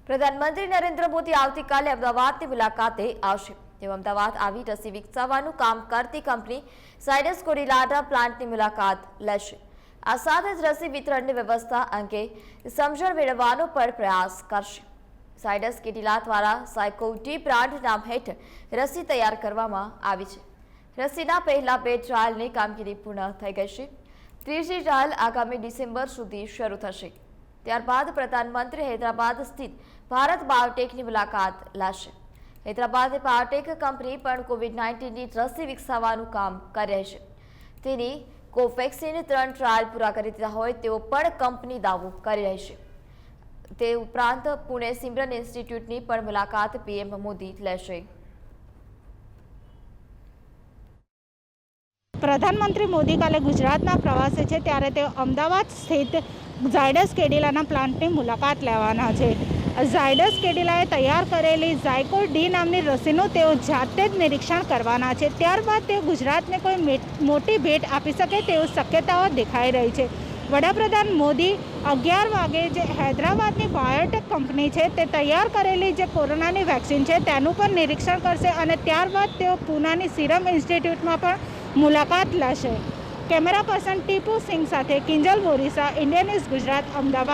પ્રધાનમંત્રી નરેન્દ્ર મોદી આવતીકાલે અમદાવાદની મુલાકાતે આવશે। તેઓ અમદાવાદ આવી રસી વિકસાવવાનું કામ કરતી કંપની ઝાયડસ કેડિલાના પ્લાન્ટની મુલાકાત લેશે। આ સાથે જ રસી વિતરણની વ્યવસ્થા અંગે સમજણ મેળવવાનો પણ પ્રયાસ કરશે। ઝાયડસ કેડિલા દ્વારા સાયકોટી બ્રાન્ડ નામ હેઠળ રસી તૈયાર કરવામાં આવી છે। રસીના પહેલા 2 ટ્રાયલની કામગીરી પૂર્ણ થઈ ગઈ છે। ત્રીજી ટ્રાયલ આગામી ડિસેમ્બર સુધી શરૂ થશે। ત્યારબાદ પ્રધાનમંત્રી હૈદરાબાદ સ્થિત ભારત બાયોટેકની મુલાકાત લેશે। હૈદરાબાદ બાયોટેક કંપની પણ કોવિડ-19ની રસી વિકસાવવાનું કામ કરી રહી છે। તેની કોવેક્સિન 3 ટ્રાયલ પૂરા કરી દીધા હોય તેવો પણ કંપની દાવો કરી રહી છે। તે ઉપરાંત પુણે સિમરન ઇન્સ્ટિટ્યૂટની પણ મુલાકાત પીએમ મોદી લેશે। પ્રધાનમંત્રી મોદી કાલે ગુજરાતના પ્રવાસે છે, ત્યારે તેઓ અમદાવાદ સ્થિત ઝાયડસ કેડિલાના પ્લાન્ટની મુલાકાત લેવાના છે। ઝાયડસ કેડિલાએ તૈયાર કરેલી ઝાયકોડ ડી નામની રસીનું તેઓ જાતે જ નિરીક્ષણ કરવાના છે। ત્યારબાદ તેઓ ગુજરાતને કોઈ મોટી ભેટ આપી શકે તેવી શક્યતાઓ દેખાઈ રહી છે। વડાપ્રધાન મોદી 11 વાગે જે હૈદરાબાદની બાયોટેક કંપની છે તે તૈયાર કરેલી જે કોરોનાની વેક્સિન છે તેનું પણ નિરીક્ષણ કરશે અને ત્યારબાદ તેઓ પૂનાની સિરમ ઇન્સ્ટિટ્યૂટમાં પણ મુલાકાત લેશે। કેમેરા પર્સન ટીપુ સિંહ સાથે કિંજલ બોરીસા, ઇન્ડિયા ન્યૂઝ ગુજરાત, અમદાવાદ।